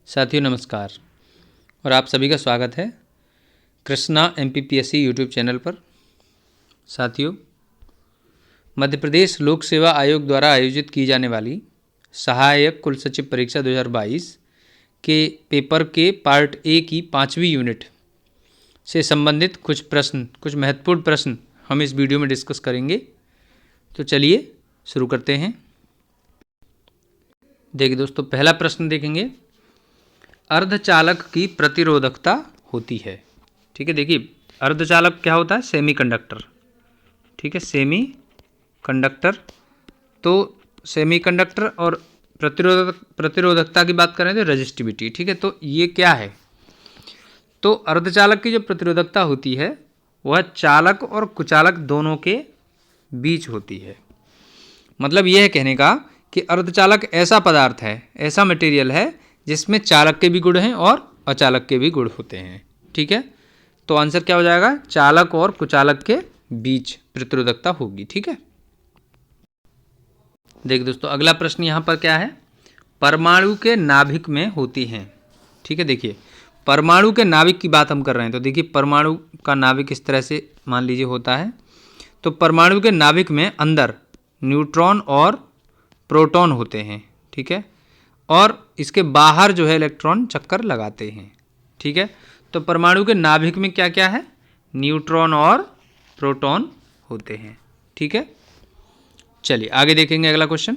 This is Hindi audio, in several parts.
साथियों नमस्कार और आप सभी का स्वागत है कृष्णा MPPSC यूट्यूब चैनल पर। साथियों, मध्य प्रदेश लोक सेवा आयोग द्वारा आयोजित की जाने वाली सहायक कुल सचिव परीक्षा 2022 के पेपर के पार्ट ए की 5वीं यूनिट से संबंधित कुछ महत्वपूर्ण प्रश्न हम इस वीडियो में डिस्कस करेंगे। तो चलिए शुरू करते हैं। देखिए दोस्तों, पहला प्रश्न देखेंगे, अर्धचालक की प्रतिरोधकता होती है। ठीक है, देखिए अर्धचालक क्या होता है? Semi conductor. ठीक है, सेमी कंडक्टर। तो सेमी कंडक्टर और प्रतिरोधकता की बात करें तो रेजिस्टिविटी। ठीक है, तो ये क्या है? तो अर्धचालक की जो प्रतिरोधकता होती है वह चालक और कुचालक दोनों के बीच होती है। मतलब यह है कहने का कि अर्धचालक ऐसा पदार्थ है, ऐसा मटेरियल है जिसमें चालक के भी गुण हैं और अचालक के भी गुण होते हैं। ठीक है, तो आंसर क्या हो जाएगा? चालक और कुचालक के बीच प्रतिरोधकता होगी। ठीक है, देखिए दोस्तों, अगला प्रश्न यहाँ पर क्या है? परमाणु के नाभिक में होती हैं। ठीक है, देखिए परमाणु के नाभिक की बात हम कर रहे हैं। तो देखिए परमाणु का नाभिक इस तरह से मान लीजिए होता है। तो परमाणु के नाभिक में अंदर न्यूट्रॉन और प्रोटॉन होते हैं। ठीक है, और इसके बाहर जो है इलेक्ट्रॉन चक्कर लगाते हैं। ठीक है, तो परमाणु के नाभिक में क्या क्या है? न्यूट्रॉन और प्रोटॉन होते हैं। ठीक है, चलिए आगे देखेंगे अगला क्वेश्चन।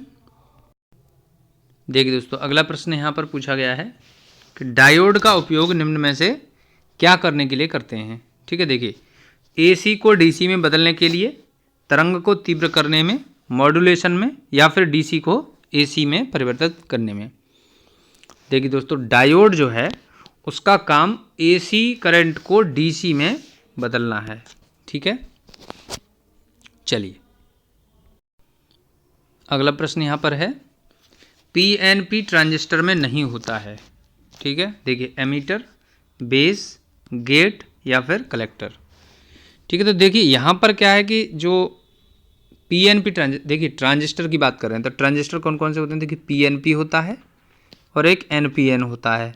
देखिए दोस्तों, अगला प्रश्न यहाँ पर पूछा गया है कि डायोड का उपयोग निम्न में से क्या करने के लिए करते हैं। ठीक है, देखिए AC को DC में बदलने के लिए, तरंग को तीव्र करने में, मॉड्यूलेशन में, या फिर DC को AC में परिवर्तित करने में। देखिए दोस्तों, डायोड जो है उसका काम AC करंट को DC में बदलना है। ठीक है, चलिए अगला प्रश्न यहाँ पर है, PNP ट्रांजिस्टर में नहीं होता है। ठीक है, देखिए एमीटर, बेस, गेट या फिर कलेक्टर। ठीक है, तो देखिए यहाँ पर क्या है कि जो PNP देखिए ट्रांजिस्टर की बात कर रहे हैं। तो ट्रांजिस्टर कौन कौन से होते हैं? देखिए PNP होता है और एक NPN होता है।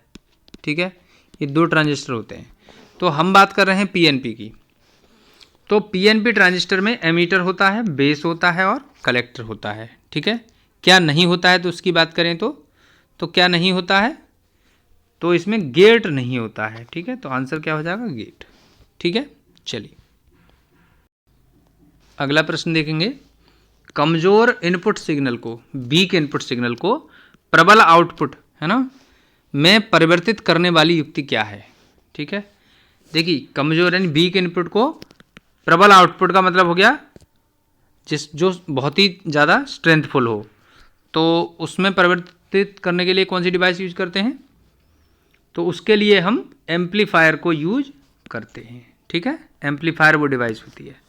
ठीक है, ये दो ट्रांजिस्टर होते हैं। तो हम बात कर रहे हैं PNP की। तो PNP ट्रांजिस्टर में एमीटर होता है, बेस होता है और कलेक्टर होता है। ठीक है, क्या नहीं होता है? तो उसकी बात करें तो क्या नहीं होता है? तो इसमें गेट नहीं होता है। ठीक है, तो आंसर क्या हो जाएगा? गेट। ठीक है, चलिए अगला प्रश्न देखेंगे, कमजोर इनपुट सिग्नल को, वीक इनपुट सिग्नल को प्रबल आउटपुट है ना में परिवर्तित करने वाली युक्ति क्या है? ठीक है, देखिए कमजोर यानी वीक इनपुट को प्रबल आउटपुट का मतलब हो गया जो बहुत ही ज़्यादा स्ट्रेंथफुल हो। तो उसमें परिवर्तित करने के लिए कौन सी डिवाइस यूज करते हैं? तो उसके लिए हम एम्पलीफायर को यूज करते हैं। ठीक है, एम्पलीफायर वो डिवाइस होती है।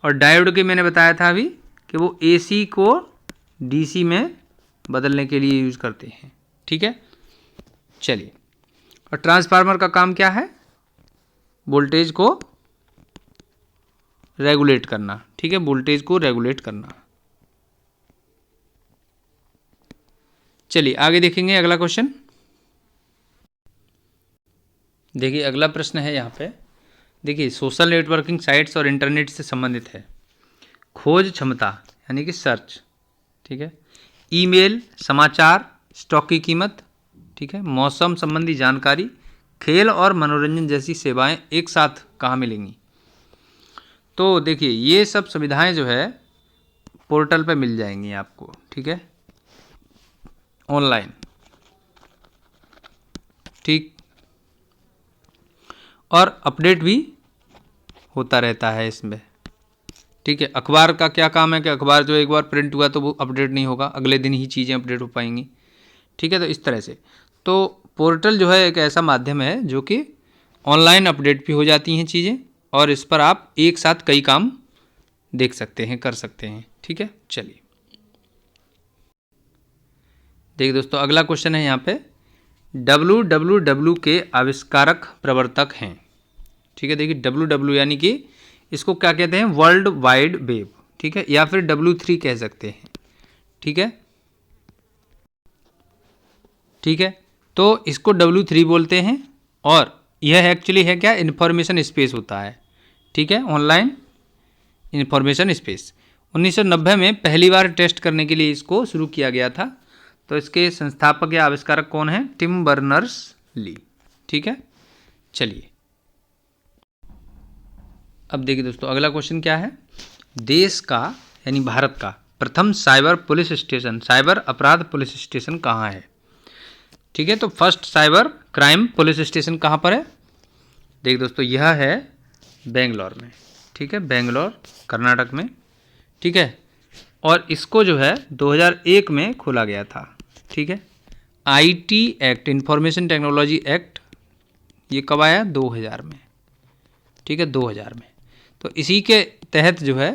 और डायोड की मैंने बताया था अभी कि वो AC को DC में बदलने के लिए यूज करते हैं। ठीक है, चलिए और ट्रांसफार्मर का काम क्या है? वोल्टेज को रेगुलेट करना। ठीक है, वोल्टेज को रेगुलेट करना। चलिए आगे देखेंगे अगला क्वेश्चन। देखिए अगला प्रश्न है यहाँ पे, देखिए सोशल नेटवर्किंग साइट्स और इंटरनेट से संबंधित है। खोज क्षमता यानी कि सर्च। ठीक है, ईमेल, समाचार, स्टॉक की कीमत, ठीक है, मौसम संबंधी जानकारी, खेल और मनोरंजन जैसी सेवाएं एक साथ कहाँ मिलेंगी? तो देखिए ये सब सुविधाएं जो है पोर्टल पे मिल जाएंगी आपको। ठीक है, ऑनलाइन। ठीक, और अपडेट भी होता रहता है इसमें। ठीक है, अखबार का क्या काम है कि अखबार जो एक बार प्रिंट हुआ तो वो अपडेट नहीं होगा, अगले दिन ही चीज़ें अपडेट हो पाएंगी। ठीक है, तो इस तरह से तो पोर्टल जो है एक ऐसा माध्यम है जो कि ऑनलाइन अपडेट भी हो जाती हैं चीज़ें, और इस पर आप एक साथ कई काम देख सकते हैं, कर सकते हैं। ठीक है, चलिए देखिए दोस्तों, अगला क्वेश्चन है यहाँ पे, WWW के आविष्कारक प्रवर्तक हैं। ठीक है, देखिए WW यानी कि इसको क्या कहते हैं? World wide web. ठीक है, या फिर W3 कह सकते हैं। ठीक है, ठीक है, तो इसको W3 बोलते हैं, और यह एक्चुअली है क्या, इन्फॉर्मेशन स्पेस होता है, ठीक है, ऑनलाइन इन्फॉर्मेशन स्पेस। 1990 में पहली बार टेस्ट करने के लिए इसको शुरू किया गया था। तो इसके संस्थापक या आविष्कारक कौन है, टिम बर्नर्स ली, ठीक है। चलिए अब देखिए दोस्तों, अगला क्वेश्चन क्या है, देश का यानी भारत का प्रथम साइबर पुलिस स्टेशन, साइबर अपराध पुलिस स्टेशन कहाँ है, ठीक है। तो first cyber crime police station कहाँ पर है, देखिए दोस्तों, यह है बेंगलोर में, ठीक है, बेंगलोर कर्नाटक में, ठीक है। और इसको जो है 2001 में खोला गया था, ठीक है। IT act, information technology act, ये कब आया, 2000 में, ठीक है, 2000 में। तो इसी के तहत जो है,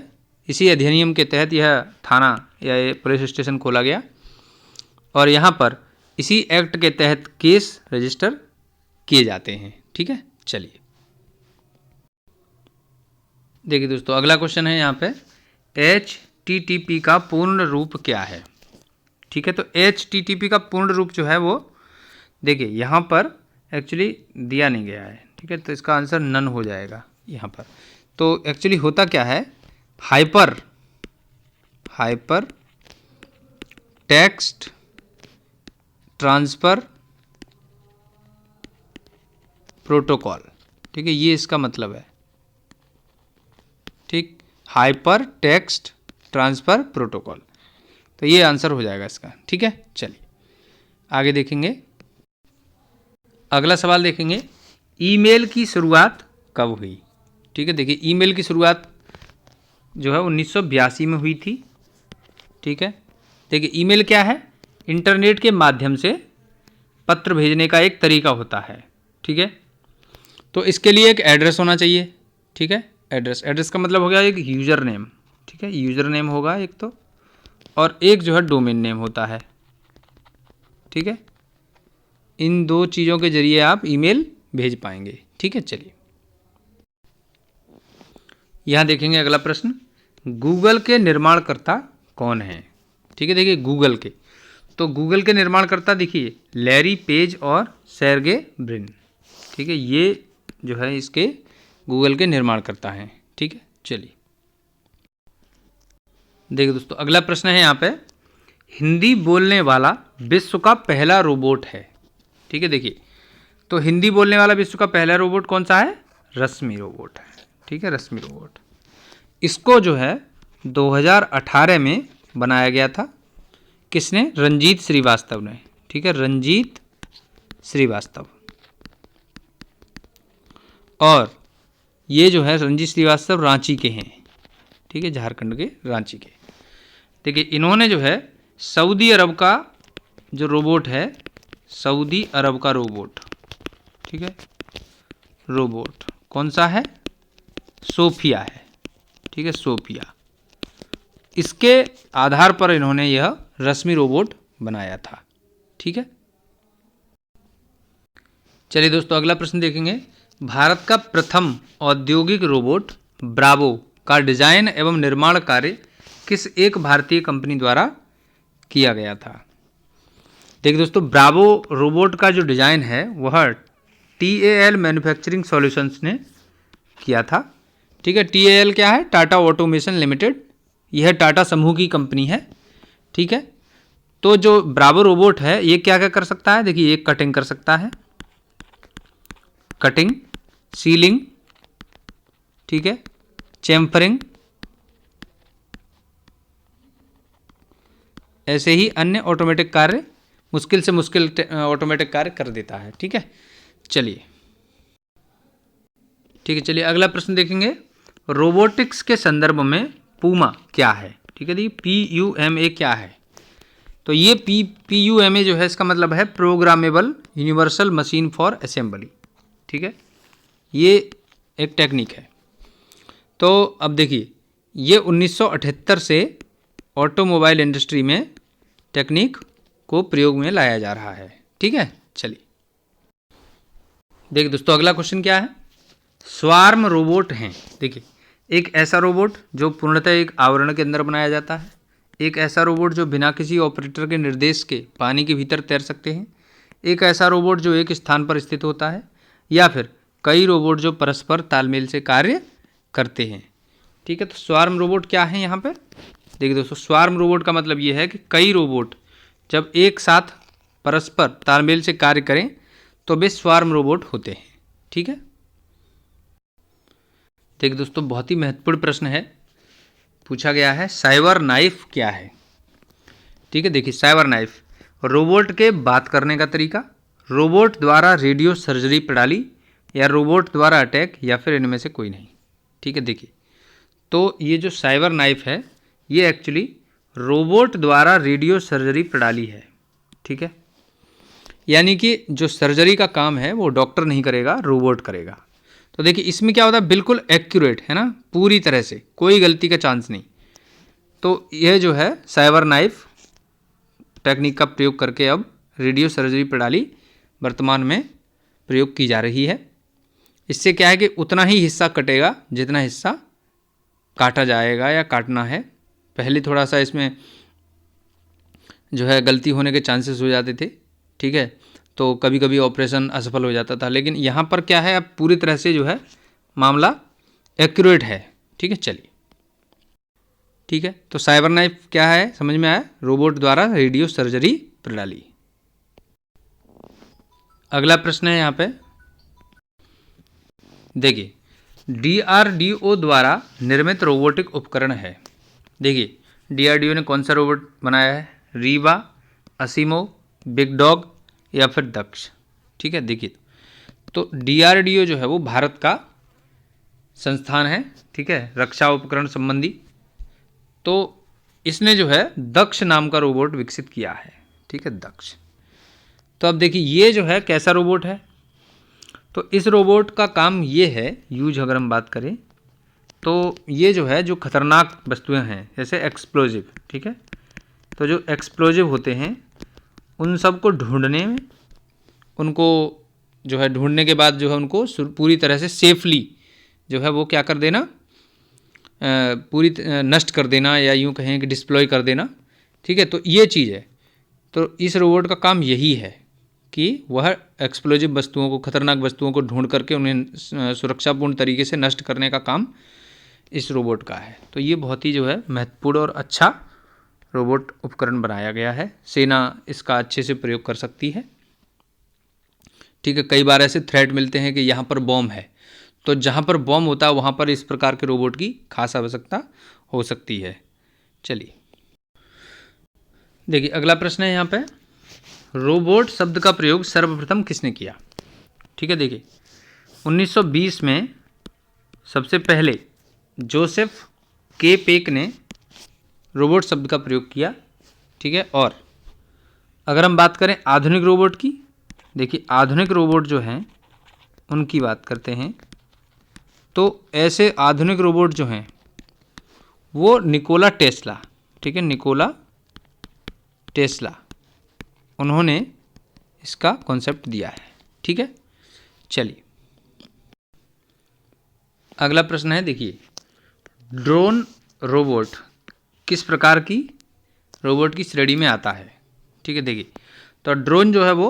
इसी अधिनियम के तहत यह थाना या ये पुलिस स्टेशन खोला गया, और यहाँ पर इसी एक्ट के तहत केस रजिस्टर किए जाते हैं, ठीक है। चलिए देखिए दोस्तों, अगला क्वेश्चन है यहाँ पे, HTTP का पूर्ण रूप क्या है, ठीक है। तो HTTP का पूर्ण रूप जो है वो, देखिए यहाँ पर एक्चुअली दिया नहीं गया है, ठीक है, तो इसका आंसर नन हो जाएगा यहाँ पर। तो एक्चुअली होता क्या है, हाइपर टेक्स्ट ट्रांसफ़र प्रोटोकॉल, ठीक है, ये इसका मतलब है, ठीक, हाइपर टेक्स्ट ट्रांसफ़र प्रोटोकॉल। तो ये आंसर हो जाएगा इसका, ठीक है। चलिए आगे देखेंगे, अगला सवाल देखेंगे, ईमेल की शुरुआत कब हुई, ठीक है। देखिए ईमेल की शुरुआत जो है 1982 में हुई थी, ठीक है। देखिए ईमेल क्या है, इंटरनेट के माध्यम से पत्र भेजने का एक तरीका होता है, ठीक है। तो इसके लिए एक एड्रेस होना चाहिए, ठीक है, एड्रेस का मतलब हो गया एक यूज़र नेम, ठीक है, यूज़र नेम होगा एक तो, और एक जो है डोमेन नेम होता है, ठीक है। इन दो चीज़ों के जरिए आप ईमेल भेज पाएंगे, ठीक है। चलिए यहाँ देखेंगे अगला प्रश्न, गूगल के निर्माणकर्ता कौन है, ठीक है। देखिए गूगल के, तो गूगल के निर्माणकर्ता देखिए लैरी पेज और सेर्गे ब्रिन, ठीक है, ये जो है इसके गूगल के निर्माणकर्ता हैं, ठीक है। चलिए देखिए दोस्तों, अगला प्रश्न है यहाँ पे, हिंदी बोलने वाला विश्व का पहला रोबोट है, ठीक है। देखिए तो हिंदी बोलने वाला विश्व का पहला रोबोट कौन सा है, रश्मि रोबोट है, ठीक है, रश्मि रोबोट। इसको जो है 2018 में बनाया गया था, किसने, रंजीत श्रीवास्तव ने, ठीक है, रंजीत श्रीवास्तव। और ये जो है रंजीत श्रीवास्तव रांची के हैं, ठीक है, झारखंड के रांची के। देखिए इन्होंने जो है सऊदी अरब का जो रोबोट है, सऊदी अरब का रोबोट, ठीक है, रोबोट कौन सा है, सोफिया है, ठीक है, सोफिया, इसके आधार पर इन्होंने यह रश्मि रोबोट बनाया था, ठीक है। चलिए दोस्तों अगला प्रश्न देखेंगे, भारत का प्रथम औद्योगिक रोबोट ब्रावो का डिजाइन एवं निर्माण कार्य किस एक भारतीय कंपनी द्वारा किया गया था। देखिए दोस्तों, ब्रावो रोबोट का जो डिज़ाइन है वह TAL मैन्युफैक्चरिंग सॉल्यूशंस ने किया था, ठीक है। TAL क्या है, टाटा ऑटोमेशन लिमिटेड, यह टाटा समूह की कंपनी है, ठीक है। तो जो ब्रावो रोबोट है ये क्या क्या कर सकता है, देखिए ये कटिंग कर सकता है, कटिंग, सीलिंग, ठीक है, चैम्फरिंग, ऐसे ही अन्य ऑटोमेटिक कार्य, मुश्किल से मुश्किल ऑटोमेटिक कार्य कर देता है, ठीक है। चलिए ठीक है, चलिए अगला प्रश्न देखेंगे, रोबोटिक्स के संदर्भ में पूमा क्या है, ठीक है। देखिए PUMA क्या है, तो ये PUMA जो है इसका मतलब है programmable universal machine for assembly, ठीक है, ये एक टेक्निक है। तो अब देखिए ये 1978 से ऑटोमोबाइल इंडस्ट्री में टेक्निक को प्रयोग में लाया जा रहा है, ठीक है। चलिए देखिए दोस्तों अगला क्वेश्चन क्या है, स्वार्म रोबोट हैं। देखिए एक ऐसा रोबोट जो पूर्णतः एक आवरण के अंदर बनाया जाता है, एक ऐसा रोबोट जो बिना किसी ऑपरेटर के निर्देश के पानी के भीतर तैर सकते हैं, एक ऐसा रोबोट जो एक स्थान पर स्थित होता है, या फिर कई रोबोट जो परस्पर तालमेल से कार्य करते हैं। ठीक है, तो स्वार्म रोबोट क्या है यहाँ पे? देखिए दोस्तों, स्वार्म रोबोट का मतलब ये है कि कई रोबोट जब एक साथ परस्पर तालमेल से कार्य करें तो वे स्वार्म रोबोट होते हैं। ठीक है, देखिए दोस्तों, बहुत ही महत्वपूर्ण प्रश्न है, पूछा गया है साइबर नाइफ क्या है। ठीक है, देखिए साइबर नाइफ रोबोट के बात करने का तरीका, रोबोट द्वारा रेडियो सर्जरी प्रणाली, या रोबोट द्वारा अटैक, या फिर इनमें से कोई नहीं। ठीक है, देखिए तो ये जो साइबर नाइफ है ये एक्चुअली रोबोट द्वारा रेडियो सर्जरी प्रणाली है। ठीक है, यानी कि जो सर्जरी का काम है वो डॉक्टर नहीं करेगा, रोबोट करेगा। तो देखिए इसमें क्या होता है, बिल्कुल एक्यूरेट है ना, पूरी तरह से कोई गलती का चांस नहीं। तो यह जो है साइबर नाइफ टेक्निक का प्रयोग करके अब रेडियो सर्जरी प्रणाली वर्तमान में प्रयोग की जा रही है। इससे क्या है कि उतना ही हिस्सा कटेगा जितना हिस्सा काटा जाएगा या काटना है। पहले थोड़ा सा इसमें जो है गलती होने के चांसेस हो जाते थे। ठीक है, तो कभी कभी ऑपरेशन असफल हो जाता था, लेकिन यहाँ पर क्या है, अब पूरी तरह से जो है मामला एक्यूरेट है। ठीक है, चलिए ठीक है, तो साइबर नाइफ क्या है समझ में आया, रोबोट द्वारा रेडियो सर्जरी प्रणाली। अगला प्रश्न है यहाँ पे, देखिए DRDO द्वारा निर्मित रोबोटिक उपकरण है। देखिए DRDO ने कौन सा रोबोट बनाया है, रीवा, असीमो, बिग डॉग, या फिर दक्ष। ठीक है, देखिए तो DRDO जो है वो भारत का संस्थान है। ठीक है, रक्षा उपकरण संबंधी। तो इसने जो है दक्ष नाम का रोबोट विकसित किया है। ठीक है, दक्ष। तो अब देखिए ये जो है कैसा रोबोट है, तो इस रोबोट का काम ये है, यूज अगर हम बात करें तो ये जो है जो खतरनाक वस्तुएं हैं जैसे एक्सप्लोजिव, ठीक है, तो जो एक्सप्लोजिव होते हैं उन सब को ढूंढने में, उनको जो है ढूंढने के बाद जो है उनको पूरी तरह से सेफली जो है वो क्या कर देना, पूरी नष्ट कर देना, या यूँ कहें कि डिस्प्लॉय कर देना। ठीक है, तो ये चीज़ है। तो इस रोबोट का काम यही है कि वह एक्सप्लोजिव वस्तुओं को, खतरनाक वस्तुओं को ढूंढ करके उन्हें सुरक्षापूर्ण तरीके से नष्ट करने का काम इस रोबोट का है। तो ये बहुत ही जो है महत्वपूर्ण और अच्छा रोबोट उपकरण बनाया गया है। सेना इसका अच्छे से प्रयोग कर सकती है। ठीक है, कई बार ऐसे थ्रेट मिलते हैं कि यहाँ पर बॉम्ब है, तो जहाँ पर बॉम्ब होता है वहाँ पर इस प्रकार के रोबोट की खास आवश्यकता हो सकती है। चलिए देखिए अगला प्रश्न है यहाँ पे, रोबोट शब्द का प्रयोग सर्वप्रथम किसने किया। ठीक है, देखिए 1920 में सबसे पहले जोसेफ के पेक ने रोबोट शब्द का प्रयोग किया। ठीक है, और अगर हम बात करें आधुनिक रोबोट की, देखिए आधुनिक रोबोट जो हैं उनकी बात करते हैं, तो ऐसे आधुनिक रोबोट जो हैं वो निकोला टेस्ला, ठीक है, निकोला टेस्ला, उन्होंने इसका कॉन्सेप्ट दिया है। ठीक है, चलिए अगला प्रश्न है, देखिए ड्रोन रोबोट किस प्रकार की रोबोट की श्रेणी में आता है। ठीक है, देखिए तो ड्रोन जो है वो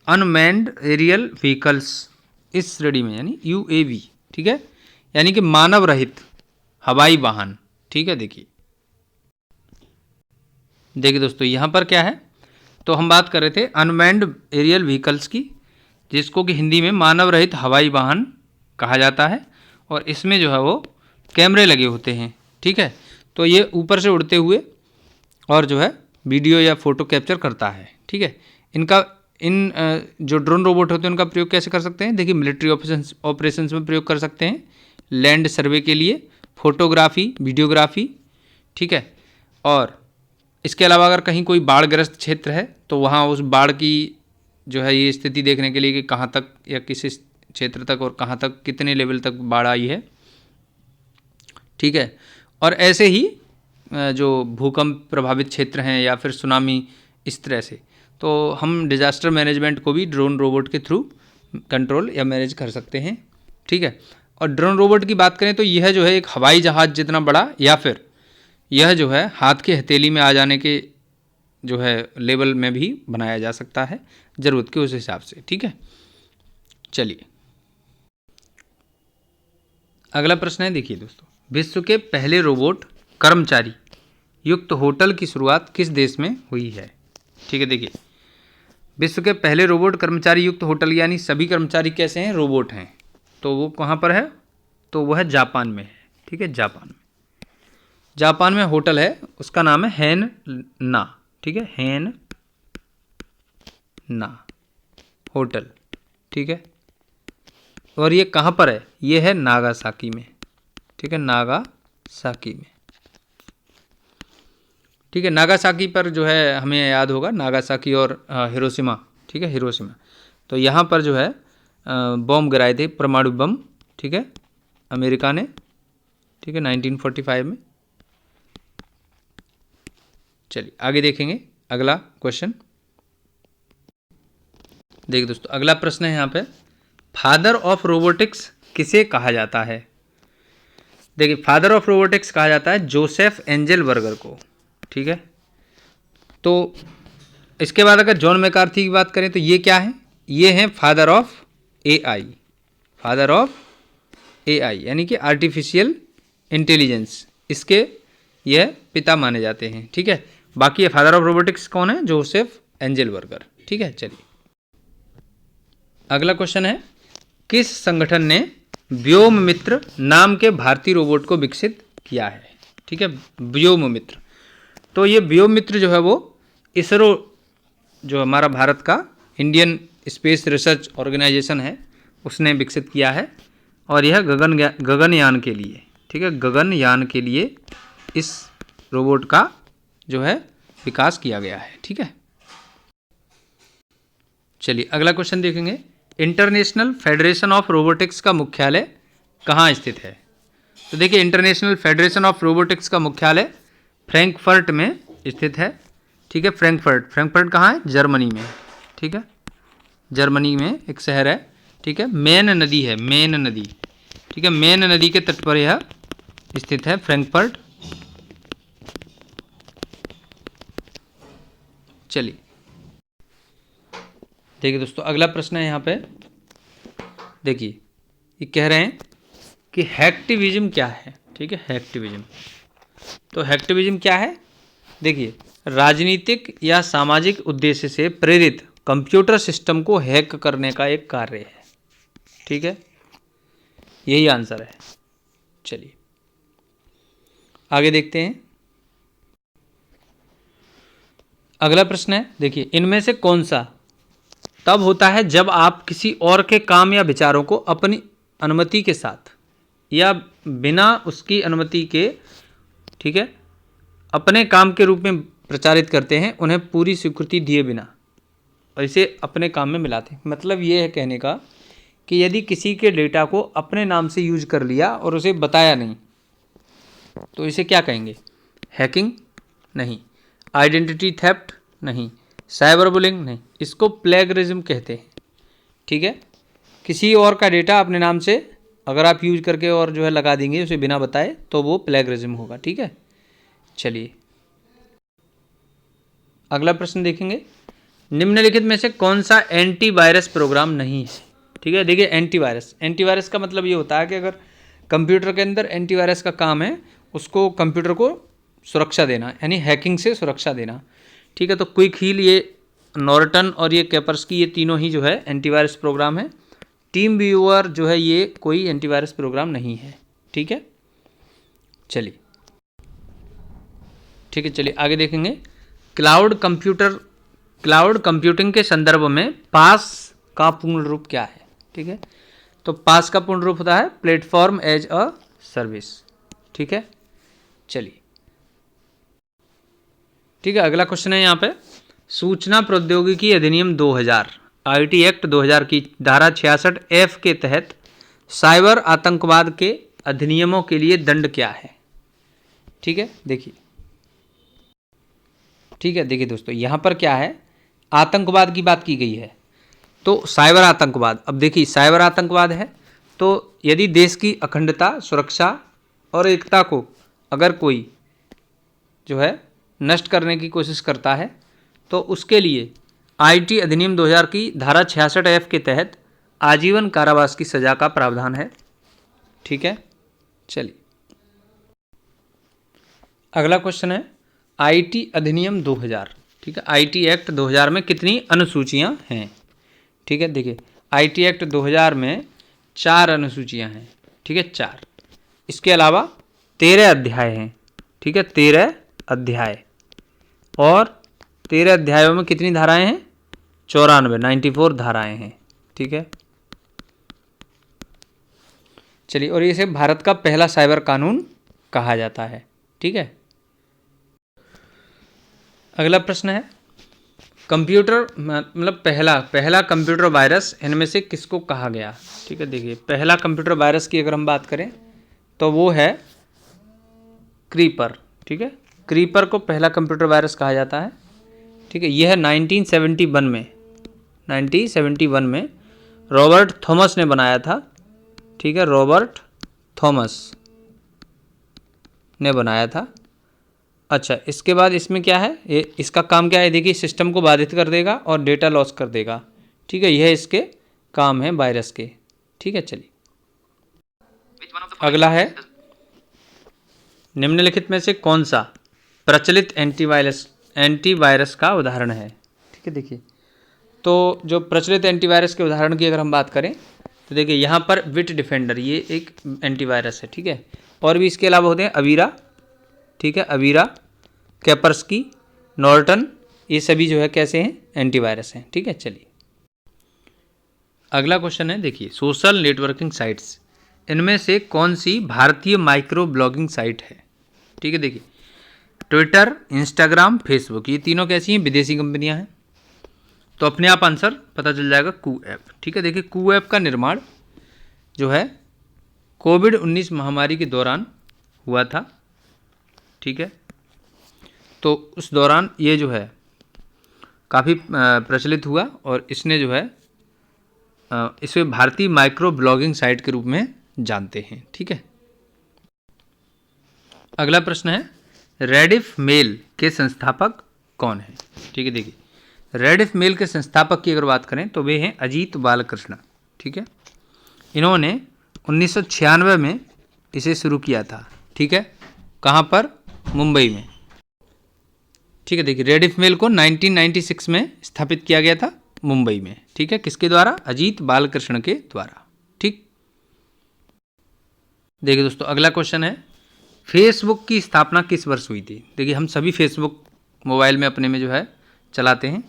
अनमैन्ड एरियल व्हीकल्स इस श्रेणी में, यानी UAV, ठीक है, यानी कि मानव रहित हवाई वाहन। ठीक है, देखिए दोस्तों यहाँ पर क्या है, तो हम बात कर रहे थे अनमैन्ड एरियल व्हीकल्स की, जिसको कि हिंदी में मानव रहित हवाई वाहन कहा जाता है, और इसमें जो है वो कैमरे लगे होते हैं। ठीक है, तो ये ऊपर से उड़ते हुए और जो है वीडियो या फोटो कैप्चर करता है। ठीक है, इन जो ड्रोन रोबोट होते हैं उनका प्रयोग कैसे कर सकते हैं, देखिए मिलिट्री ऑपरेशंस में प्रयोग कर सकते हैं, लैंड सर्वे के लिए, फोटोग्राफी, वीडियोग्राफी। ठीक है, और इसके अलावा अगर कहीं कोई बाढ़ग्रस्त क्षेत्र है तो वहाँ उस बाढ़ की जो है ये स्थिति देखने के लिए कि कहाँ तक या किस क्षेत्र तक और कहाँ तक कितने लेवल तक बाढ़ आई है। ठीक है, और ऐसे ही जो भूकंप प्रभावित क्षेत्र हैं या फिर सुनामी, इस तरह से, तो हम डिजास्टर मैनेजमेंट को भी ड्रोन रोबोट के थ्रू कंट्रोल या मैनेज कर सकते हैं। ठीक है, और ड्रोन रोबोट की बात करें तो यह जो है एक हवाई जहाज़ जितना बड़ा, या फिर यह जो है हाथ की हथेली में आ जाने के जो है लेवल में भी बनाया जा सकता है ज़रूरत के उस हिसाब से। ठीक है, चलिए अगला प्रश्न है, देखिए दोस्तों, विश्व के पहले रोबोट कर्मचारी युक्त होटल की शुरुआत किस देश में हुई है? ठीक है, देखिए विश्व के पहले रोबोट कर्मचारी युक्त होटल, यानी सभी कर्मचारी कैसे हैं, रोबोट हैं, तो वो कहाँ पर है, तो वह जापान में है। ठीक है, जापान में होटल है, उसका नाम है हैन ना। ठीक है, हैन ना होटल। ठीक है, और ये कहाँ पर है, ये है नागासाकी में। ठीक है, नागासाकी में। ठीक है, नागासाकी पर जो है हमें याद होगा नागासाकी और हिरोशिमा। ठीक है, हिरोशिमा, तो यहाँ पर जो है बम गिराए थे, परमाणु बम। ठीक है, अमेरिका ने। ठीक है, 1945 में। चलिए आगे देखेंगे अगला क्वेश्चन। देखिए दोस्तों, अगला प्रश्न है यहाँ पे, फादर ऑफ रोबोटिक्स किसे कहा जाता है? देखिए, फादर ऑफ रोबोटिक्स कहा जाता है जोसेफ एंजल बर्गर को। ठीक है, तो इसके बाद अगर जॉन मैकार्थी की बात करें तो ये क्या है, ये हैं father of AI. Father of AI यानी कि आर्टिफिशियल इंटेलिजेंस, इसके यह पिता माने जाते हैं। ठीक है, बाकी ये फादर ऑफ रोबोटिक्स कौन है, जोसेफ एंजल बर्गर। ठीक है, चलिए अगला क्वेश्चन है, किस संगठन ने व्योम मित्र नाम के भारतीय रोबोट को विकसित किया है? ठीक है, व्योम मित्र, तो ये व्योम मित्र जो है वो इसरो, जो हमारा भारत का इंडियन स्पेस रिसर्च ऑर्गेनाइजेशन है, उसने विकसित किया है, और यह गगनयान के लिए। ठीक है, गगनयान के लिए इस रोबोट का जो है विकास किया गया है। ठीक है, चलिए अगला क्वेश्चन देखेंगे, इंटरनेशनल फेडरेशन ऑफ रोबोटिक्स का मुख्यालय कहाँ स्थित है? तो देखिए, इंटरनेशनल फेडरेशन ऑफ रोबोटिक्स का मुख्यालय फ्रैंकफर्ट में स्थित है। ठीक है, फ्रैंकफर्ट कहाँ है, जर्मनी में। ठीक है, जर्मनी में एक शहर है। ठीक है, मेन नदी है, मेन नदी। ठीक है, मेन नदी के तट पर यह स्थित है, फ्रैंकफर्ट। चलिए देखिए दोस्तों, अगला प्रश्न है यहाँ पे, देखिए ये कह रहे हैं कि हैक्टिविज्म क्या है? ठीक है, हैक्टिविज्म, तो हैक्टिविज्म क्या है? देखिए, राजनीतिक या सामाजिक उद्देश्य से प्रेरित कंप्यूटर सिस्टम को हैक करने का एक कार्य है। ठीक है, यही आंसर है। चलिए आगे देखते हैं, अगला प्रश्न है, देखिए, इनमें से कौन सा तब होता है जब आप किसी और के काम या विचारों को अपनी अनुमति के साथ या बिना उसकी अनुमति के, ठीक है, अपने काम के रूप में प्रचारित करते हैं, उन्हें पूरी स्वीकृति दिए बिना, और इसे अपने काम में मिलाते हैं। मतलब ये है कहने का कि यदि किसी के डेटा को अपने नाम से यूज कर लिया और उसे बताया नहीं, तो इसे क्या कहेंगे, हैकिंग नहीं, आइडेंटिटी थेफ्ट नहीं, साइबर बुलिंग नहीं, इसको प्लेगरिज्म कहते हैं। ठीक है, किसी और का डेटा अपने नाम से अगर आप यूज करके और जो है लगा देंगे उसे बिना बताए, तो वो प्लेगरिज्म होगा। ठीक है, चलिए अगला प्रश्न देखेंगे, निम्नलिखित में से कौन सा एंटीवायरस प्रोग्राम नहीं है? ठीक है, देखिए एंटीवायरस का मतलब ये होता है कि अगर कंप्यूटर के अंदर एंटीवायरस का काम है उसको कंप्यूटर को सुरक्षा देना, यानी हैकिंग से सुरक्षा देना। ठीक है, तो क्विक हील, ये नॉर्टन और ये कैपर्सकी, ये तीनों ही जो है एंटीवायरस प्रोग्राम है। टीम व्यूअर जो है ये कोई एंटीवायरस प्रोग्राम नहीं है। ठीक है, चलिए ठीक है, चलिए आगे देखेंगे, क्लाउड कंप्यूटिंग के संदर्भ में पास का पूर्ण रूप क्या है? ठीक है, तो पास का पूर्ण रूप होता है प्लेटफॉर्म एज अ सर्विस। ठीक है, चलिए ठीक है, अगला क्वेश्चन है यहाँ पे, सूचना प्रौद्योगिकी अधिनियम 2000 आईटी एक्ट 2000 की धारा 66F के तहत साइबर आतंकवाद के अधिनियमों के लिए दंड क्या है? ठीक है, देखिए, ठीक है, देखिए दोस्तों, यहाँ पर क्या है, आतंकवाद की बात की गई है, तो साइबर आतंकवाद। अब देखिए, साइबर आतंकवाद है तो यदि देश की अखंडता, सुरक्षा और एकता को अगर कोई जो है नष्ट करने की कोशिश करता है, तो उसके लिए आईटी अधिनियम 2000 की धारा 66F के तहत आजीवन कारावास की सजा का प्रावधान है। ठीक है, चलिए अगला क्वेश्चन है आईटी अधिनियम 2000। ठीक है, आईटी एक्ट 2000 में कितनी अनुसूचियां हैं? ठीक है, देखिए आईटी एक्ट 2000 में 4 अनुसूचियां हैं। ठीक है, 4। इसके अलावा 13 अध्याय हैं। ठीक है, 13 अध्याय, और 13 अध्यायों में कितनी धाराएं हैं? 94 धाराएं हैं। ठीक है, चलिए, और इसे भारत का पहला साइबर कानून कहा जाता है। ठीक है, अगला प्रश्न है कंप्यूटर मतलब पहला कंप्यूटर वायरस इनमें से किसको कहा गया? ठीक है, देखिए पहला कंप्यूटर वायरस की अगर हम बात करें तो वो है क्रीपर। ठीक है, क्रीपर को पहला कंप्यूटर वायरस कहा जाता है। ठीक है, यह 1971 में रॉबर्ट थॉमस ने बनाया था। ठीक है, रॉबर्ट थॉमस ने बनाया था। अच्छा, इसके बाद इसमें क्या है, ये इसका काम क्या है? देखिए सिस्टम को बाधित कर देगा और डेटा लॉस कर देगा। ठीक है, यह इसके काम है वायरस के। ठीक है, चलिए अगला है निम्नलिखित में से कौन सा प्रचलित एंटीवायरस का उदाहरण है? ठीक है, देखिए तो जो प्रचलित एंटीवायरस के उदाहरण की अगर हम बात करें तो देखिए यहाँ पर बिट डिफेंडर ये एक एंटीवायरस है। ठीक है, और भी इसके अलावा होते हैं अवीरा। ठीक है, अवीरा, कैपर्स्की, नॉर्टन, ये सभी जो है कैसे हैं? एंटीवायरस हैं। ठीक है, चलिए अगला क्वेश्चन है, देखिए सोशल नेटवर्किंग साइट्स इनमें से कौन सी भारतीय माइक्रो ब्लॉगिंग साइट है? ठीक है, देखिए ट्विटर, इंस्टाग्राम, फेसबुक, ये तीनों कैसी हैं? विदेशी कंपनियां हैं। तो अपने आप आंसर पता चल जाएगा, कू ऐप। ठीक है, देखिए कू ऐप का निर्माण जो है कोविड-19 महामारी के दौरान हुआ था। ठीक है, तो उस दौरान ये जो है काफ़ी प्रचलित हुआ और इसने जो है इसे भारतीय माइक्रो ब्लॉगिंग साइट के रूप में जानते हैं। ठीक है, अगला प्रश्न है रेडिफ मेल के संस्थापक कौन है? ठीक है, देखिए रेडिफ मेल के संस्थापक की अगर बात करें तो वे हैं अजीत बालकृष्ण। ठीक है, इन्होंने 1996 में इसे शुरू किया था। ठीक है, कहाँ पर? मुंबई में। ठीक है, देखिए रेडिफ मेल को 1996 में स्थापित किया गया था मुंबई में। ठीक है, किसके द्वारा? अजीत बालकृष्ण के द्वारा। ठीक, देखिए दोस्तों अगला क्वेश्चन है फेसबुक की स्थापना किस वर्ष हुई थी? देखिए हम सभी फेसबुक मोबाइल में अपने में जो है चलाते हैं।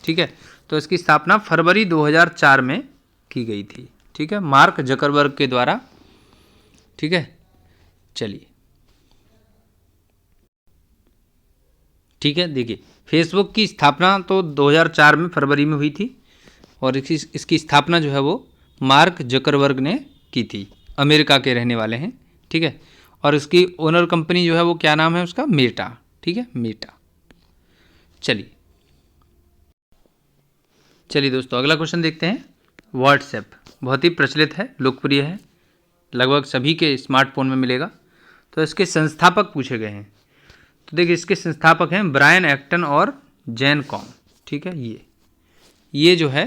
ठीक है, तो इसकी स्थापना फरवरी 2004 में की गई थी। ठीक है, मार्क जकरबर्ग के द्वारा। ठीक है, चलिए ठीक है, देखिए फेसबुक की स्थापना तो 2004 में फरवरी में हुई थी और इसकी स्थापना जो है वो मार्क जकरबर्ग ने की थी। अमेरिका के रहने वाले हैं। ठीक है, और इसकी ओनर कंपनी जो है वो क्या नाम है उसका? मेटा। ठीक है, मेटा। चलिए दोस्तों अगला क्वेश्चन देखते हैं। व्हाट्सएप बहुत ही प्रचलित है, लोकप्रिय है, लगभग सभी के स्मार्टफोन में मिलेगा। तो इसके संस्थापक पूछे गए हैं। तो देखिए इसके संस्थापक हैं ब्रायन एक्टन और जैन कॉम। ठीक है, ये जो है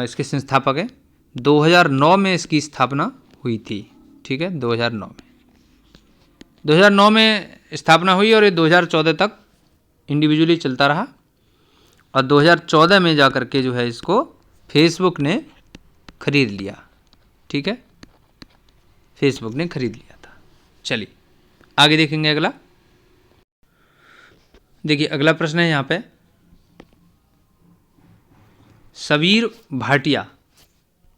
इसके संस्थापक हैं। 2009 में इसकी स्थापना हुई थी। ठीक है, 2009 में स्थापना हुई और ये 2014 तक इंडिविजुअली चलता रहा और 2014 में जा कर के जो है इसको फेसबुक ने खरीद लिया। ठीक है, फेसबुक ने खरीद लिया था। चलिए आगे देखेंगे अगला। देखिए अगला प्रश्न है यहाँ पे सबीर भाटिया।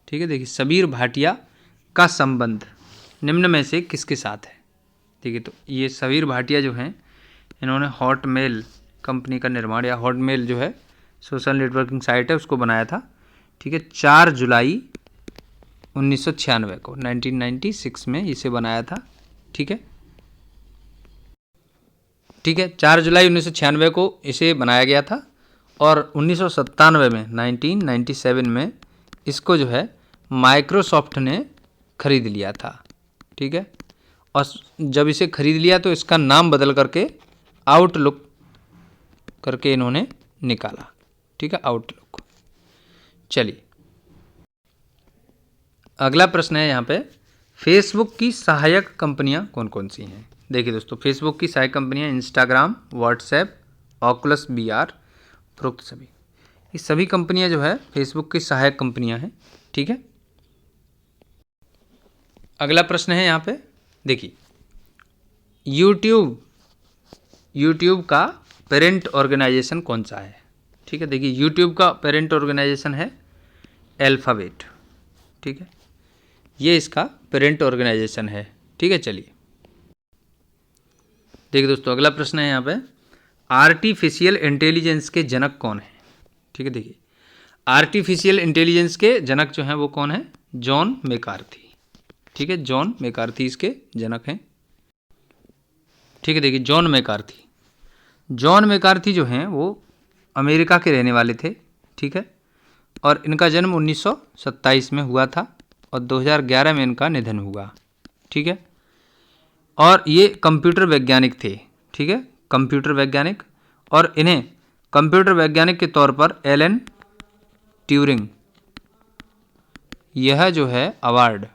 ठीक है, देखिए सबीर भाटिया का संबंध निम्न में से किसके साथ है? देखिए तो ये सबीर भाटिया जो हैं इन्होंने हॉटमेल कंपनी का निर्माण या हॉटमेल जो है सोशल नेटवर्किंग साइट है उसको बनाया था। ठीक है, 4 जुलाई 1996 को 1996 में इसे बनाया था। ठीक है, 4 जुलाई 1996 को इसे बनाया गया था और 1997 में 1997 में इसको जो है माइक्रोसॉफ्ट ने खरीद लिया था। ठीक है, और जब इसे खरीद लिया तो इसका नाम बदल करके आउटलुक करके इन्होंने निकाला, ठीक है, आउटलुक। चलिए अगला प्रश्न है यहाँ पे, फेसबुक की सहायक कंपनियां कौन कौन सी हैं। देखिए दोस्तों, फेसबुक की सहायक कंपनियां इंस्टाग्राम, व्हाट्सएप, ऑकुलस VR, उपरोक्त सभी। ये सभी कंपनियां जो है फेसबुक की सहायक कंपनियां हैं, ठीक है। अगला प्रश्न है यहाँ पे, देखिए यूट्यूब का पेरेंट ऑर्गेनाइजेशन कौन सा है, ठीक है। देखिए यूट्यूब का पेरेंट ऑर्गेनाइजेशन है अल्फाबेट, ठीक है, ये इसका पेरेंट ऑर्गेनाइजेशन है, ठीक है। चलिए देखिए दोस्तों, अगला प्रश्न है यहाँ पे, आर्टिफिशियल इंटेलिजेंस के जनक कौन है, ठीक है। देखिए आर्टिफिशियल इंटेलिजेंस के जनक जो हैं वो कौन है, जॉन मैकार्थी, ठीक है, जॉन मैकार्थी इसके जनक हैं, ठीक है। देखिए जॉन मैकार्थी जो हैं वो अमेरिका के रहने वाले थे, ठीक है, और इनका जन्म 1927 में हुआ था और 2011 में इनका निधन हुआ, ठीक है। और ये कंप्यूटर वैज्ञानिक थे, ठीक है, कंप्यूटर वैज्ञानिक, और इन्हें कंप्यूटर वैज्ञानिक के तौर पर एलन ट्यूरिंग यह जो है अवार्ड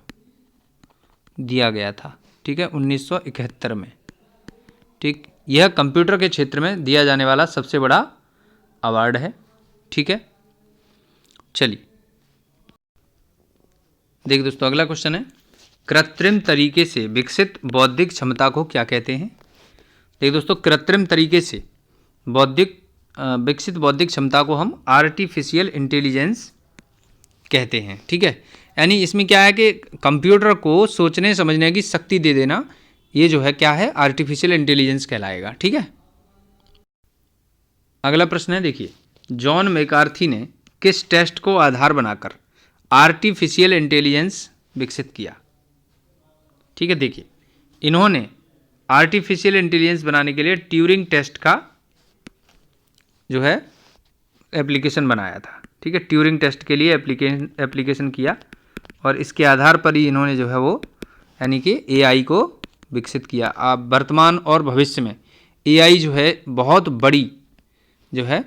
दिया गया था, ठीक है, 1971 में, ठीक। यह कंप्यूटर के क्षेत्र में दिया जाने वाला सबसे बड़ा अवार्ड है, ठीक है। चलिए देखिए दोस्तों, अगला क्वेश्चन है, कृत्रिम तरीके से विकसित बौद्धिक क्षमता को क्या कहते हैं। देखिए दोस्तों, कृत्रिम तरीके से विकसित बौद्धिक क्षमता को हम आर्टिफिशियल इंटेलिजेंस कहते हैं, ठीक है। यानी इसमें क्या है कि कंप्यूटर को सोचने समझने की शक्ति दे देना, ये जो है क्या है, आर्टिफिशियल इंटेलिजेंस कहलाएगा, ठीक है। अगला प्रश्न है, देखिए जॉन मैकार्थी ने किस टेस्ट को आधार बनाकर आर्टिफिशियल इंटेलिजेंस विकसित किया, ठीक है। देखिए इन्होंने आर्टिफिशियल इंटेलिजेंस बनाने के लिए ट्यूरिंग टेस्ट का जो है एप्लीकेशन बनाया था, ठीक है, ट्यूरिंग टेस्ट के लिए एप्लीकेशन किया, और इसके आधार पर ही इन्होंने जो है वो यानी कि AI को विकसित किया। अब वर्तमान और भविष्य में AI जो है बहुत बड़ी जो है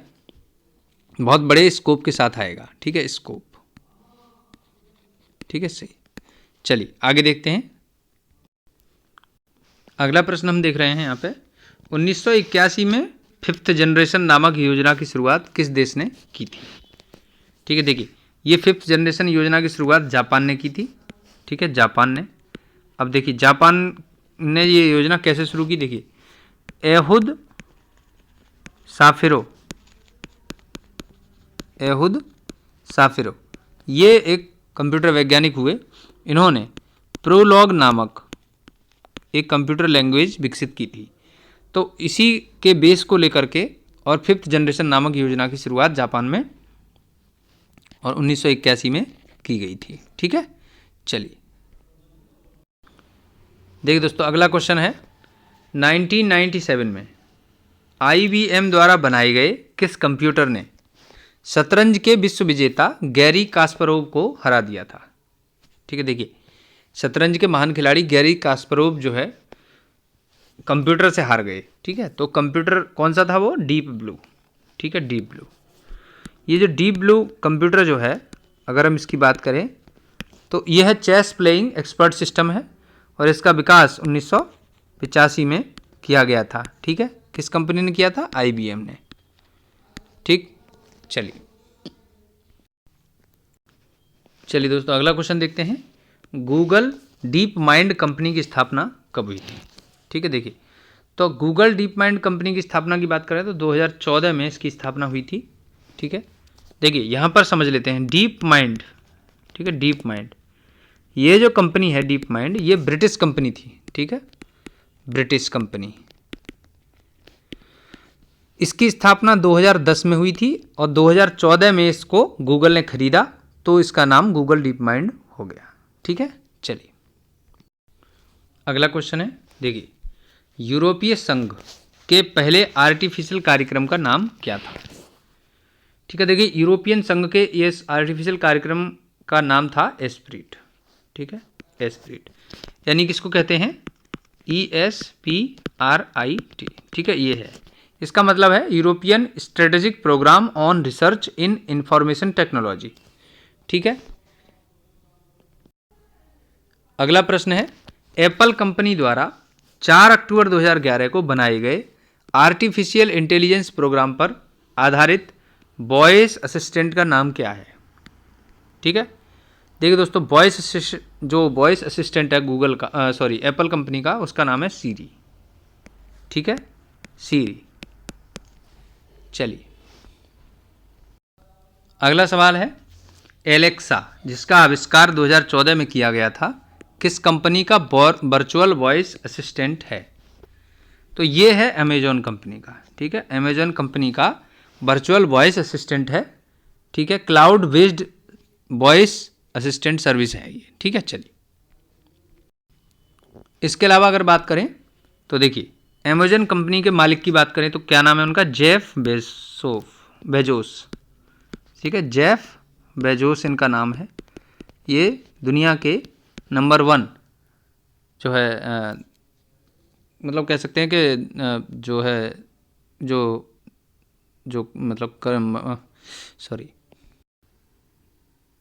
बहुत बड़े स्कोप के साथ आएगा, ठीक है, स्कोप, ठीक है, सही। चलिए आगे देखते हैं। अगला प्रश्न हम देख रहे हैं यहाँ पे, 1981 में 5th जनरेशन नामक योजना की शुरुआत किस देश ने की थी, ठीक है। देखिए ये 5th जनरेशन योजना की शुरुआत जापान ने की थी, ठीक है, जापान ने। अब देखिए जापान ने ये योजना कैसे शुरू की, देखिए एहुद साफिरो ये एक कंप्यूटर वैज्ञानिक हुए, इन्होंने प्रोलॉग नामक एक कंप्यूटर लैंग्वेज विकसित की थी। तो इसी के बेस को लेकर के और 5th जनरेशन नामक योजना की शुरुआत जापान में और 1981 में की गई थी, ठीक है। चलिए देखिए दोस्तों, अगला क्वेश्चन है, 1997 में IBM द्वारा बनाए गए किस कंप्यूटर ने शतरंज के विश्व विजेता गैरी कास्परोव को हरा दिया था, ठीक है। देखिए शतरंज के महान खिलाड़ी गैरी कास्परोव जो है कंप्यूटर से हार गए, ठीक है। तो कंप्यूटर कौन सा था वो, डीप ब्लू, ठीक है, डीप ब्लू। ये जो डीप ब्लू कंप्यूटर जो है, अगर हम इसकी बात करें तो यह चेस प्लेइंग एक्सपर्ट सिस्टम है, और इसका विकास 1985 में किया गया था, ठीक है। किस कंपनी ने किया था, IBM ने, ठीक। चलिए दोस्तों, अगला क्वेश्चन देखते हैं, गूगल डीप माइंड कंपनी की स्थापना कब हुई थी, ठीक है। देखिए तो गूगल डीप माइंड कंपनी की स्थापना की बात करें तो 2014 में इसकी स्थापना हुई थी, ठीक है। देखिए यहाँ पर समझ लेते हैं डीप माइंड, ठीक है, डीप माइंड ये जो कंपनी है डीप माइंड, ये ब्रिटिश कंपनी थी, ठीक है, ब्रिटिश कंपनी। इसकी स्थापना 2010 में हुई थी और 2014 में इसको गूगल ने खरीदा, तो इसका नाम गूगल डीप माइंड हो गया, ठीक है। चलिए अगला क्वेश्चन है, देखिए यूरोपीय संघ के पहले आर्टिफिशियल कार्यक्रम का नाम क्या था, ठीक है। देखिए यूरोपियन संघ के इस आर्टिफिशियल कार्यक्रम का नाम था एस्प्रिट, ठीक है, एस्प्रिट, यानी किसको कहते हैं, ESPRIT, ठीक है, ये है। इसका मतलब है European strategic programme on research in information technology. ठीक है, अगला प्रश्न है एप्पल कंपनी द्वारा 4 अक्टूबर 2011 को बनाए गए आर्टिफिशियल इंटेलिजेंस प्रोग्राम पर आधारित वॉइस असिस्टेंट का नाम क्या है। ठीक है, देखिए दोस्तों, जो वॉइस असिस्टेंट है गूगल का, सॉरी एप्पल कंपनी का, उसका नाम है सीरी। ठीक है, सीरी। चलिए अगला सवाल है एलेक्सा, जिसका आविष्कार 2014 में किया गया था, किस कंपनी का वर्चुअल वॉइस असिस्टेंट है। तो ये है अमेजॉन कंपनी का। ठीक है, अमेजॉन कंपनी का वर्चुअल वॉइस असिस्टेंट है। ठीक है, cloud based voice assistant service है ये। ठीक है, चलिए इसके अलावा अगर बात करें तो देखिए अमेजॉन कंपनी के मालिक की बात करें तो क्या नाम है उनका, जेफ बेजोस। ठीक है, जेफ बेजोस इनका नाम है। ये दुनिया के नंबर 1 जो है मतलब कह सकते हैं कि जो है जो मतलब सॉरी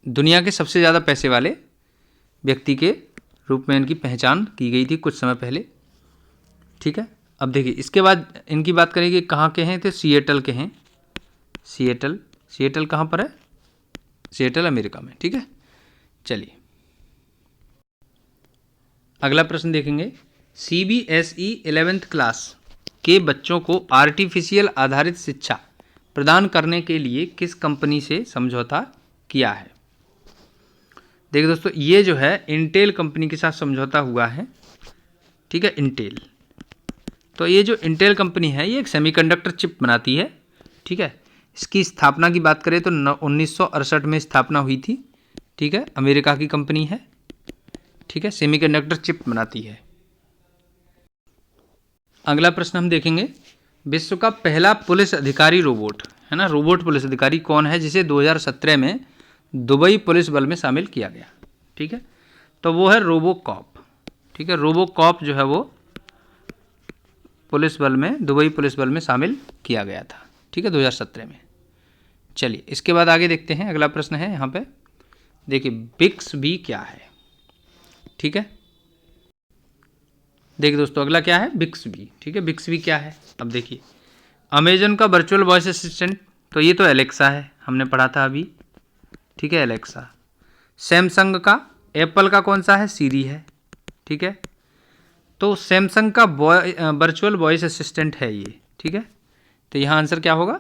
दुनिया के सबसे ज़्यादा पैसे वाले व्यक्ति के रूप में इनकी पहचान की गई थी कुछ समय पहले। ठीक है, अब देखिए इसके बाद इनकी बात करें कि कहाँ के हैं, तो सिएटल के हैं। सिएटल कहाँ पर है, सिएटल अमेरिका में। ठीक है, चलिए अगला प्रश्न देखेंगे CBSE 11th क्लास के बच्चों को आर्टिफिशियल आधारित शिक्षा प्रदान करने के लिए किस कंपनी से समझौता किया है। देखिए दोस्तों, ये जो है इंटेल कंपनी के साथ समझौता हुआ है। ठीक है, इंटेल। तो ये जो इंटेल कंपनी है ये एक सेमीकंडक्टर चिप बनाती है। ठीक है, इसकी स्थापना की बात करें तो 1968 में स्थापना हुई थी। ठीक है, अमेरिका की कंपनी है। ठीक है, सेमीकंडक्टर चिप बनाती है। अगला प्रश्न हम देखेंगे विश्व का पहला पुलिस अधिकारी रोबोट, है ना, रोबोट पुलिस अधिकारी कौन है जिसे 2017 में दुबई पुलिस बल में शामिल किया गया। ठीक है, तो वो है रोबोकॉप। ठीक है, रोबोकॉप जो है वो पुलिस बल में, दुबई पुलिस बल में शामिल किया गया था। ठीक है, 2017 में। चलिए इसके बाद आगे देखते हैं। अगला प्रश्न है यहाँ पे, देखिए बिक्सबी क्या है। ठीक है, देखिए दोस्तों अगला क्या है, बिक्सबी। ठीक है, बिक्सबी क्या है, अब देखिए अमेजन का वर्चुअल वॉइस असिस्टेंट, तो ये तो एलेक्सा है, हमने पढ़ा था अभी। ठीक है, एलेक्सा। सैमसंग का, एप्पल का कौन सा है, सीरी है। ठीक है, तो सैमसंग का वर्चुअल वॉइस असिस्टेंट है ये। ठीक है, तो यहाँ आंसर क्या होगा,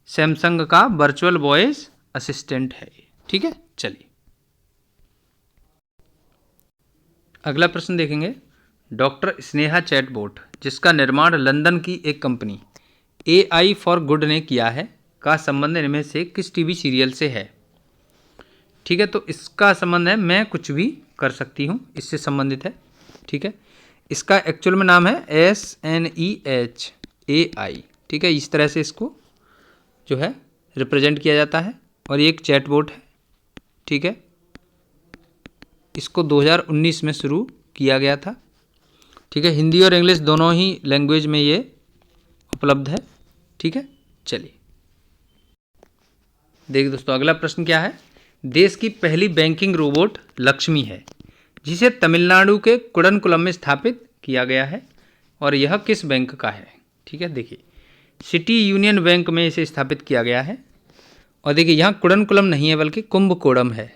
सैमसंग का वर्चुअल वॉइस असिस्टेंट है ये। ठीक है, चलिए अगला प्रश्न देखेंगे डॉक्टर स्नेहा चैटबॉट, जिसका निर्माण लंदन की एक कंपनी AI फॉर गुड ने किया है, का संबंध इनमें से किस टीवी सीरियल से है। ठीक है, तो इसका संबंध है मैं कुछ भी कर सकती हूँ, इससे संबंधित है। ठीक है, इसका एक्चुअल में नाम है SNEHAI। ठीक है, इस तरह से इसको जो है रिप्रेजेंट किया जाता है, और ये एक चैटबॉट है। ठीक है, इसको 2019 में शुरू किया गया था। ठीक है, हिंदी और इंग्लिश दोनों ही लैंग्वेज में ये उपलब्ध है। ठीक है, चलिए देखिए दोस्तों अगला प्रश्न क्या है, देश की पहली बैंकिंग रोबोट लक्ष्मी है, जिसे तमिलनाडु के कुडनकुलम में स्थापित किया गया है, और यह किस बैंक का है। ठीक है, देखिए सिटी यूनियन बैंक में इसे स्थापित किया गया है, और देखिए यहाँ कुडनकुलम नहीं है बल्कि कुंभकोणम है।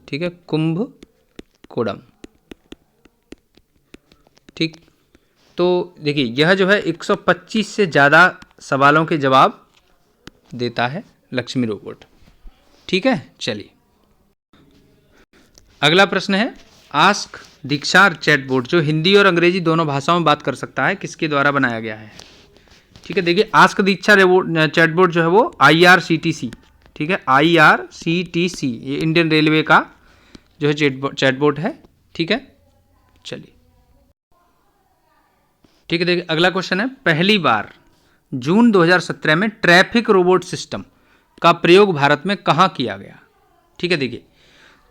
ठीक है, कुंभकोणम। ठीक, तो देखिए यह जो है 125 से ज़्यादा सवालों के जवाब देता है लक्ष्मी रोबोट। ठीक है, चलिए अगला प्रश्न है आस्क दीक्षार चैटबॉट, जो हिंदी और अंग्रेजी दोनों भाषाओं में बात कर सकता है, किसके द्वारा बनाया गया है। ठीक है, देखिए आस्क दीक्षा चैटबॉट जो है वो IRCTC, ठीक है, IRCTC ये इंडियन रेलवे का जो है चैटबॉट है। ठीक है, चलिए ठीक है, देखिए अगला क्वेश्चन है पहली बार जून 2017 में ट्रैफिक रोबोट सिस्टम का प्रयोग भारत में कहाँ किया गया। ठीक है, देखिए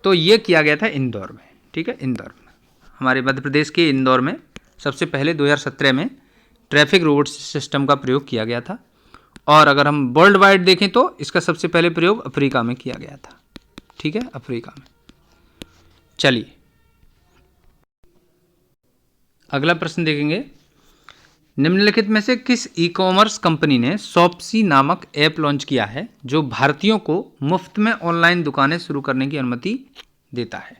तो ये किया गया था इंदौर में। ठीक है, इंदौर में, हमारे मध्य प्रदेश के इंदौर में सबसे पहले 2017 में ट्रैफिक रोबोट सिस्टम का प्रयोग किया गया था। और अगर हम वर्ल्ड वाइड देखें तो इसका सबसे पहले प्रयोग अफ्रीका में किया गया था। ठीक है, अफ्रीका में। चलिए अगला प्रश्न देखेंगे, निम्नलिखित में से किस ई कॉमर्स कंपनी ने शॉप्सी नामक ऐप लॉन्च किया है जो भारतीयों को मुफ्त में ऑनलाइन दुकानें शुरू करने की अनुमति देता है।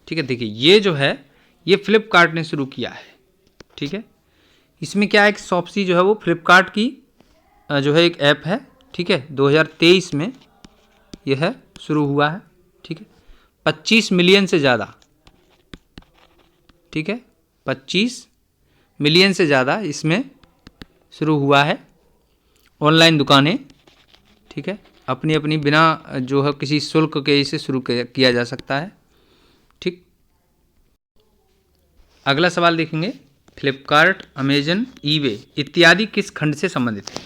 ठीक है, देखिए ये जो है ये फ्लिपकार्ट ने शुरू किया है। ठीक है, इसमें क्या है कि शॉप्सी जो है वो फ्लिपकार्ट की जो है एक ऐप है। ठीक है, 2023 में यह है शुरू हुआ है। ठीक है, 25 मिलियन से ज़्यादा, ठीक है, 25 मिलियन से ज़्यादा इसमें शुरू हुआ है ऑनलाइन दुकानें। ठीक है, अपनी अपनी बिना जो है किसी शुल्क के इसे शुरू किया जा सकता है। ठीक, अगला सवाल देखेंगे, फ्लिपकार्ट, अमेजन, ईबे इत्यादि किस खंड से संबंधित है।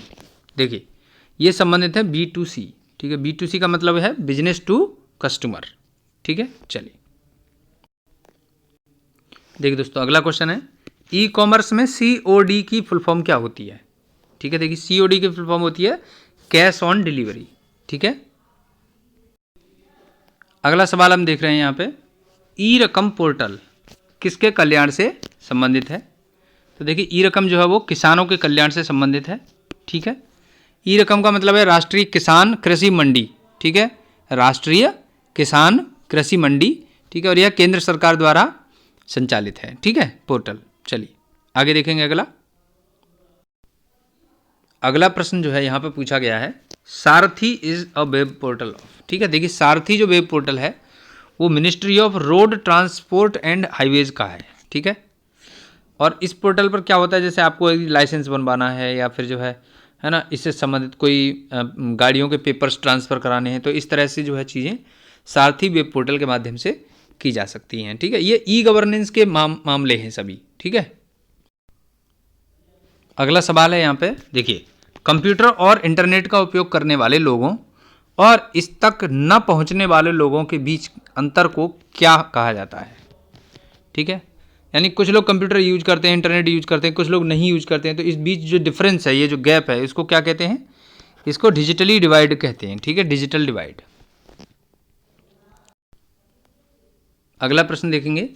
देखिए ये संबंधित है B2C। ठीक है, B2C का मतलब है बिजनेस टू कस्टमर। ठीक है, चलिए देखिए दोस्तों अगला क्वेश्चन है, ई कॉमर्स में COD की फुल फॉर्म क्या होती है। ठीक है, देखिए COD की फुल फॉर्म होती है कैश ऑन डिलीवरी। ठीक है, अगला सवाल हम देख रहे हैं यहाँ पे, ई रकम पोर्टल किसके कल्याण से संबंधित है। तो देखिए ई रकम जो है वो किसानों के कल्याण से संबंधित है। ठीक है, ई रकम का मतलब है राष्ट्रीय किसान कृषि मंडी। ठीक है, राष्ट्रीय किसान कृषि मंडी। ठीक है, और यह केंद्र सरकार द्वारा संचालित है। ठीक है, पोर्टल। चलिए आगे देखेंगे अगला प्रश्न जो है यहाँ पे पूछा गया है, सारथी is a web portal of. ठीक है, देखिए सारथी जो वेब पोर्टल है वो ministry of road transport and highways का है। ठीक है, और इस पोर्टल पर क्या होता है, जैसे आपको लाइसेंस बनवाना है या फिर जो है ना, इससे संबंधित कोई गाड़ियों के पेपर्स ट्रांसफ़र कराने हैं, तो इस तरह से जो है चीज़ें सारथी वेब पोर्टल के माध्यम से की जा सकती हैं। ठीक है, ये ई गवर्नेंस के मामले हैं सभी। ठीक है, अगला सवाल है यहाँ पे, देखिए कंप्यूटर और इंटरनेट का उपयोग करने वाले लोगों और इस तक न पहुँचने वाले लोगों के बीच अंतर को क्या कहा जाता है। ठीक है, यानी कुछ लोग कंप्यूटर यूज करते हैं, इंटरनेट यूज करते हैं, कुछ लोग नहीं यूज करते हैं, तो इस बीच जो डिफरेंस है, ये जो गैप है, इसको क्या कहते हैं, इसको डिजिटली डिवाइड कहते हैं। ठीक है, डिजिटल डिवाइड। अगला प्रश्न देखेंगे,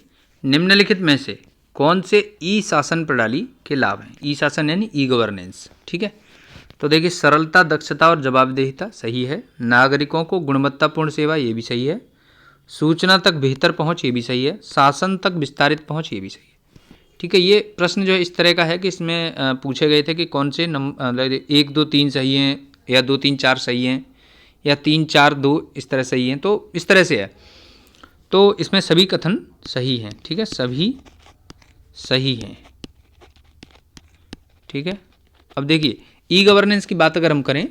निम्नलिखित में से कौन से ई शासन प्रणाली के लाभ हैं। ई शासन यानी ई गवर्नेंस। ठीक है, तो देखिए सरलता, दक्षता और जवाबदेहिता सही है। नागरिकों को गुणवत्तापूर्ण सेवा, ये भी सही है। सूचना तक बेहतर पहुंच, ये भी सही है। शासन तक विस्तारित पहुंच, ये भी सही है। ठीक है, ये प्रश्न जो है इस तरह का है कि इसमें पूछे गए थे कि कौन से 1 2 3 सही हैं या 2 3 4 सही हैं या 3 4 2 इस तरह सही हैं, तो इस तरह से है। तो इसमें सभी कथन सही हैं। ठीक है, सभी सही हैं। ठीक है, अब देखिए ई गवर्नेंस की बात अगर हम करें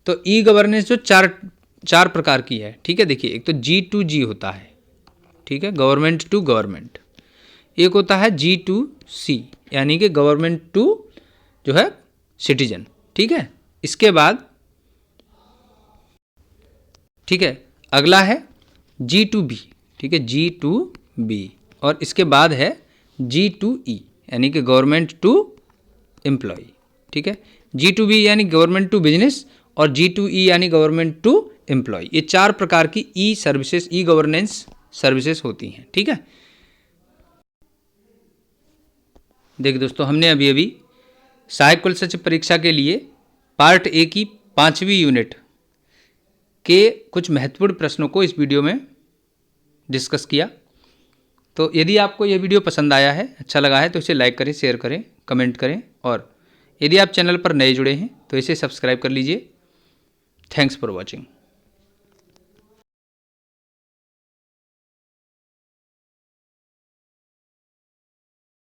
तो ई गवर्नेंस जो चार प्रकार की है। ठीक है, देखिए एक तो G2G होता है। ठीक है, गवर्नमेंट टू गवर्नमेंट। एक होता है G2C यानी कि गवर्नमेंट टू जो है सिटीजन। ठीक है, इसके बाद ठीक है अगला है G2B। ठीक है, G2B, और इसके बाद है G2E यानी कि गवर्नमेंट टू एम्प्लॉय। ठीक है, G2B यानी गवर्नमेंट टू बिजनेस और G2E यानी गवर्नमेंट टू एम्प्लॉय। ये 4 प्रकार की ई सर्विसेज, ई गवर्नेंस सर्विसेज होती हैं। ठीक है, देखिए दोस्तों हमने अभी अभी सहायक कुल सचिव परीक्षा के लिए पार्ट ए की 5वीं यूनिट के कुछ महत्वपूर्ण प्रश्नों को इस वीडियो में डिस्कस किया। तो यदि आपको यह वीडियो पसंद आया है, अच्छा लगा है, तो इसे लाइक करें, शेयर करें, कमेंट करें, और यदि आप चैनल पर नए जुड़े हैं तो इसे सब्सक्राइब कर लीजिए। Thanks for watching.